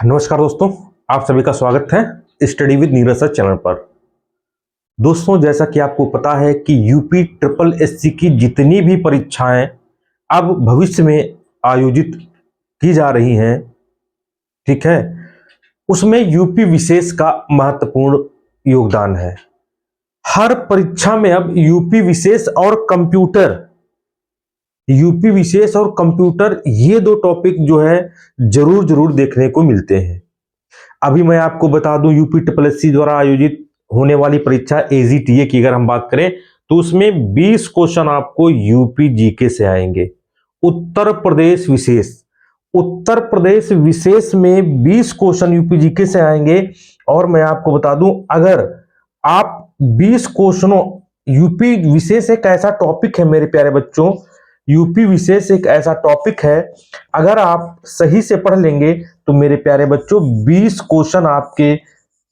नमस्कार दोस्तों, आप सभी का स्वागत है study with Neeraj sir channel पर। दोस्तों, जैसा कि आपको पता है कि यूपी ट्रिपल एससी की जितनी भी परीक्षाएं अब भविष्य में आयोजित की जा रही हैं, ठीक है, उसमें यूपी विशेष का महत्वपूर्ण योगदान है। हर परीक्षा में अब यूपी विशेष और कंप्यूटर ये दो टॉपिक जो है जरूर देखने को मिलते हैं। अभी मैं आपको बता दूं, यूपी ट्रिपल एससी द्वारा आयोजित होने वाली परीक्षा एजीटीए की अगर हम बात करें तो उसमें 20 क्वेश्चन आपको यूपी जीके से आएंगे। उत्तर प्रदेश विशेष में 20 क्वेश्चन यूपी जीके से आएंगे। और मैं आपको बता दूं, अगर आप 20 क्वेश्चनों, यूपी विशेष एक ऐसा टॉपिक है मेरे प्यारे बच्चों, यूपी विशेष एक ऐसा टॉपिक है, अगर आप सही से पढ़ लेंगे तो मेरे प्यारे बच्चों 20 क्वेश्चन आपके,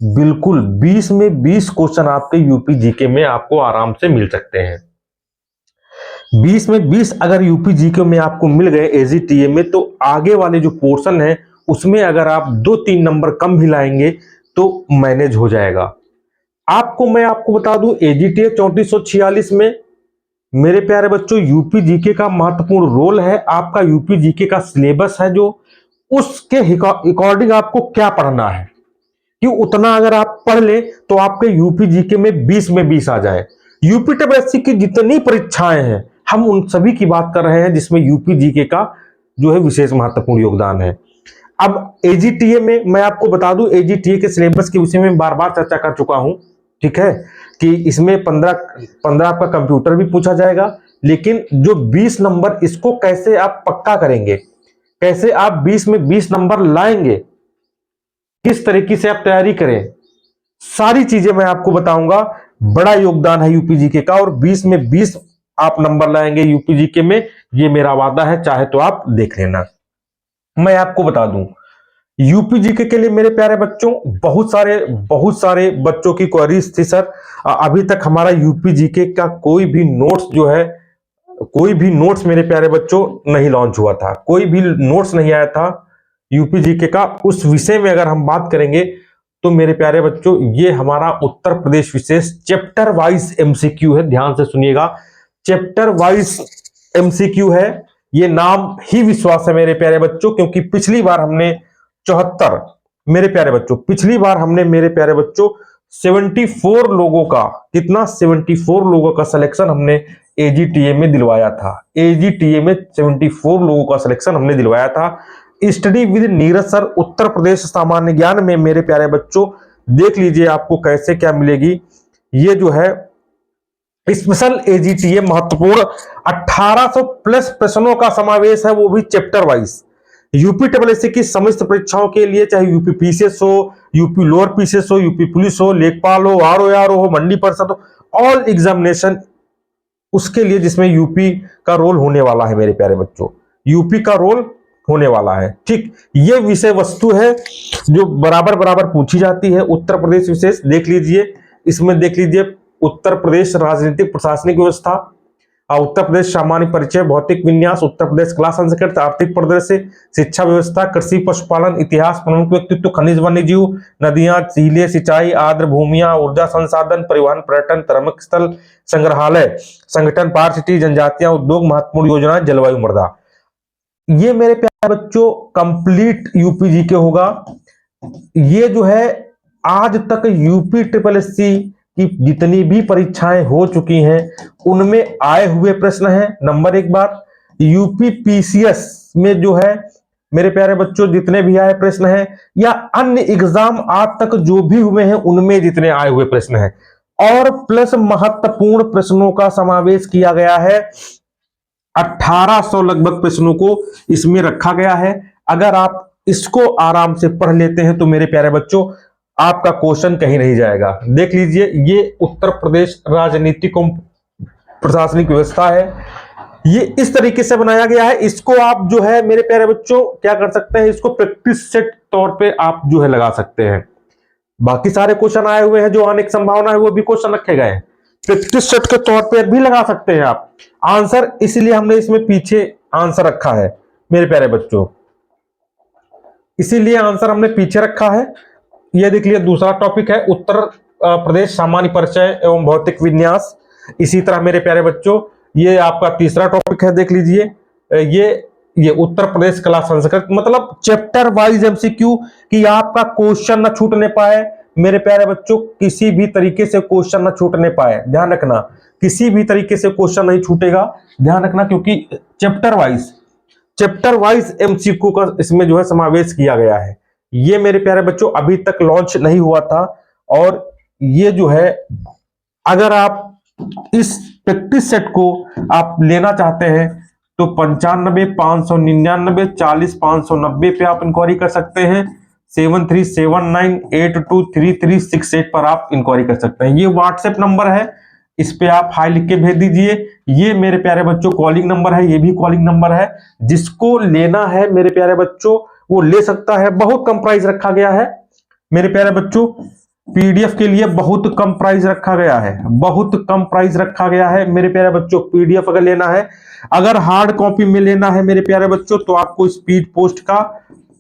बिल्कुल 20 में 20 क्वेश्चन आपके यूपी जीके में आपको आराम से मिल सकते हैं। 20 में 20 अगर यूपी जीके में आपको मिल गए एजीटीए में, तो आगे वाले जो पोर्शन है उसमें अगर आप 2-3 नंबर कम भी लाएंगे तो मैनेज हो जाएगा। मैं आपको बता दूं, एजीटीए 3446 में मेरे प्यारे बच्चों यूपी जीके का महत्वपूर्ण रोल है। आपका यूपी जीके का सिलेबस है जो उसके अकॉर्डिंग आपको क्या पढ़ना है, कि उतना अगर आप पढ़ ले तो आपके यूपी जीके में 20 में 20 आ जाए। यूपी टीएसपीएससी की जितनी परीक्षाएं हैं हम उन सभी की बात कर रहे हैं जिसमें यूपी जीके का जो है विशेष महत्वपूर्ण योगदान है। अब एजीटीए में मैं आपको बता दूं, एजीटीए के सिलेबस के विषय में बार बार चर्चा कर चुका हूं, ठीक है, कि इसमें 15 आपका कंप्यूटर भी पूछा जाएगा, लेकिन जो 20 नंबर इसको कैसे आप पक्का करेंगे, कैसे आप 20 में 20 नंबर लाएंगे, किस तरीके से आप तैयारी करें, सारी चीजें मैं आपको बताऊंगा। बड़ा योगदान है यूपी जीके का और 20 में 20 आप नंबर लाएंगे यूपी जीके में, ये मेरा वादा है, चाहे तो आप देख लेना। मैं आपको बता दूं, यूपी जीके के लिए मेरे प्यारे बच्चों बहुत सारे बच्चों की क्वेरीज थी, सर अभी तक हमारा यूपी जीके का कोई भी नोट्स मेरे प्यारे बच्चों नहीं लॉन्च हुआ था, कोई भी नोट्स नहीं आया था यूपी जीके का। उस विषय में अगर हम बात करेंगे तो मेरे प्यारे बच्चों ये हमारा उत्तर प्रदेश विशेष चैप्टर वाइज एमसीक्यू है, ध्यान से सुनिएगा, चैप्टर वाइज एमसीक्यू है। ये नाम ही विश्वास है मेरे प्यारे बच्चों, क्योंकि पिछली बार हमने 74 मेरे प्यारे बच्चों, पिछली बार हमने मेरे प्यारे बच्चों 74 लोगों का, कितना 74 लोगों का सिलेक्शन हमने एजीटीए में दिलवाया था। एजीटीए में 74 लोगों का सिलेक्शन हमने दिलवाया था। Study with Neeraj sir Uttar Pradesh सामान्य ज्ञान में मेरे प्यारे बच्चों देख लीजिए आपको कैसे क्या मिलेगी। ये जो है स्पेशल एजीटीए महत्वपूर्ण 1800 प्लस प्रश्नों का समावेश है, वो भी चैप्टर वाइज। यूपी टीएसपीएससी की समस्त परीक्षाओं के लिए, चाहे यूपी पीसीएस हो, यूपी लोअर पीसीएस हो, यूपी पुलिस हो, लेखपाल हो, आरओआर हो, मंडी परिषद हो, ऑल एग्जामिनेशन उसके लिए जिसमें यूपी का रोल होने वाला है मेरे प्यारे बच्चों, यूपी का रोल होने वाला है, ठीक। ये विषय वस्तु है जो बराबर पूछी जाती है। उत्तर प्रदेश विशेष देख लीजिए, इसमें देख लीजिए उत्तर प्रदेश राजनीतिक प्रशासनिक व्यवस्था, उत्तर प्रदेश सामान्य परिचय, भौतिक विन्यास, उत्तर प्रदेश कला संस्कृति, आर्थिक परिदृश्य, शिक्षा व्यवस्था, कृषि पशुपालन, इतिहास, प्रमुख व्यक्तित्व, खनिज वन्यजीव, नदियां, झीलें, सिंचाई, आर्द्र भूमियां, ऊर्जा संसाधन, परिवहन, पर्यटन, धार्मिक स्थल, संग्रहालय, संगठन, पार्क सिटी, जनजातियां, उद्योग, महत्वपूर्ण योजनाएं, जलवायु मृदा। ये मेरे प्यारे बच्चों कंप्लीट यूपी जीके होगा। ये जो है आज तक यूपी टीएसपीएससी की जितनी भी परीक्षाएं हो चुकी हैं उनमें आए हुए प्रश्न हैं। नंबर एक बात, यूपी पीसीएस में जो है मेरे प्यारे बच्चों जितने भी आए प्रश्न हैं, या अन्य एग्जाम आज तक जो भी हुए हैं उनमें जितने आए हुए प्रश्न हैं, और प्लस महत्वपूर्ण प्रश्नों का समावेश किया गया है। 1800 लगभग प्रश्नों को इसमें रखा गया है। अगर आप इसको आराम से पढ़ लेते हैं तो मेरे प्यारे बच्चों आपका क्वेश्चन कहीं नहीं जाएगा। देख लीजिए, ये उत्तर प्रदेश राजनीतिक प्रशासनिक व्यवस्था है, ये इस तरीके से बनाया गया है। इसको आप जो है मेरे प्यारे बच्चों क्या कर सकते हैं, इसको प्रैक्टिस सेट तौर पे आप जो है लगा सकते हैं। बाकी सारे क्वेश्चन आए हुए हैं जो आने की संभावना है वो भी क्वेश्चन रखे गए हैं, प्रैक्टिस सेट के तौर पे भी लगा सकते हैं आप आंसर, इसलिए हमने इसमें पीछे आंसर रखा है मेरे प्यारे बच्चों। इसीलिए आंसर हमने पीछे रखा है। यह देख लिया, दूसरा टॉपिक है उत्तर प्रदेश सामान्य परिचय एवं भौतिक विन्यास। इसी तरह मेरे प्यारे बच्चों ये आपका तीसरा टॉपिक है, देख लीजिए, ये उत्तर प्रदेश कला संस्कृत, मतलब चैप्टर वाइज एमसीक्यू कि आपका क्वेश्चन ना छूटने पाए। मेरे प्यारे बच्चों किसी भी तरीके से क्वेश्चन ना छूटने पाए, ध्यान रखना, किसी भी तरीके से क्वेश्चन नहीं छूटेगा, ध्यान रखना, क्योंकि चैप्टर वाइज एमसीक्यू का इसमें जो है समावेश किया गया है। ये मेरे प्यारे बच्चों अभी तक लॉन्च नहीं हुआ था, और ये जो है अगर आप इस प्रैक्टिस सेट को आप लेना चाहते हैं तो 95 599 40 590 पे आप इंक्वायरी कर सकते हैं। 7379823368 पर आप इंक्वायरी कर सकते हैं। ये व्हाट्सएप नंबर है, इस पे आप हाई लिख के भेज दीजिए। ये मेरे प्यारे बच्चों कॉलिंग नंबर है, ये भी कॉलिंग नंबर है। जिसको लेना है मेरे प्यारे बच्चों वो ले सकता है। बहुत कम प्राइस रखा गया है मेरे प्यारे बच्चों, पीडीएफ के लिए बहुत कम प्राइस रखा गया है, बहुत कम प्राइस रखा गया है मेरे प्यारे बच्चों। पीडीएफ अगर लेना है, अगर हार्ड कॉपी में लेना है मेरे प्यारे बच्चों, तो आपको स्पीड पोस्ट का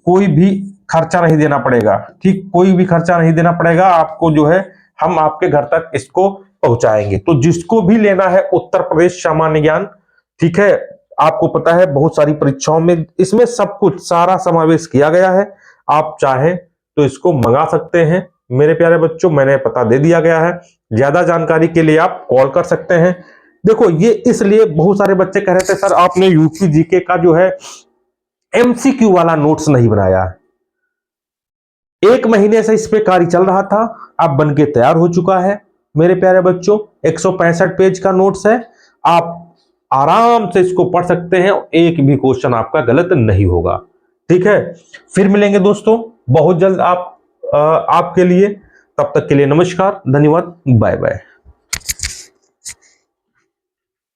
कोई भी खर्चा नहीं देना पड़ेगा, ठीक, कोई भी खर्चा नहीं देना पड़ेगा आपको, जो है हम आपके घर तक इसको पहुंचाएंगे। तो जिसको भी लेना है उत्तर प्रदेश सामान्य ज्ञान, ठीक है, आपको पता है बहुत सारी परीक्षाओं में इसमें सब कुछ सारा समावेश किया गया है। आप चाहे तो इसको मंगा सकते हैं मेरे प्यारे बच्चों, मैंने पता दे दिया गया है। ज्यादा जानकारी के लिए आप कॉल कर सकते हैं। देखो ये इसलिए बहुत सारे बच्चे कह रहे थे सर आपने यूपी जीके का जो है एमसीक्यू वाला नोट्स नहीं बनाया। 1 महीने से इस पे कार्य चल रहा था, अब बनके तैयार हो चुका है मेरे प्यारे बच्चों। 165 पेज का नोट्स है, आप आराम से इसको पढ़ सकते हैं, एक भी क्वेश्चन आपका गलत नहीं होगा, ठीक है। फिर मिलेंगे दोस्तों बहुत जल्द आपके लिए, तब तक के लिए नमस्कार, धन्यवाद, बाय बाय।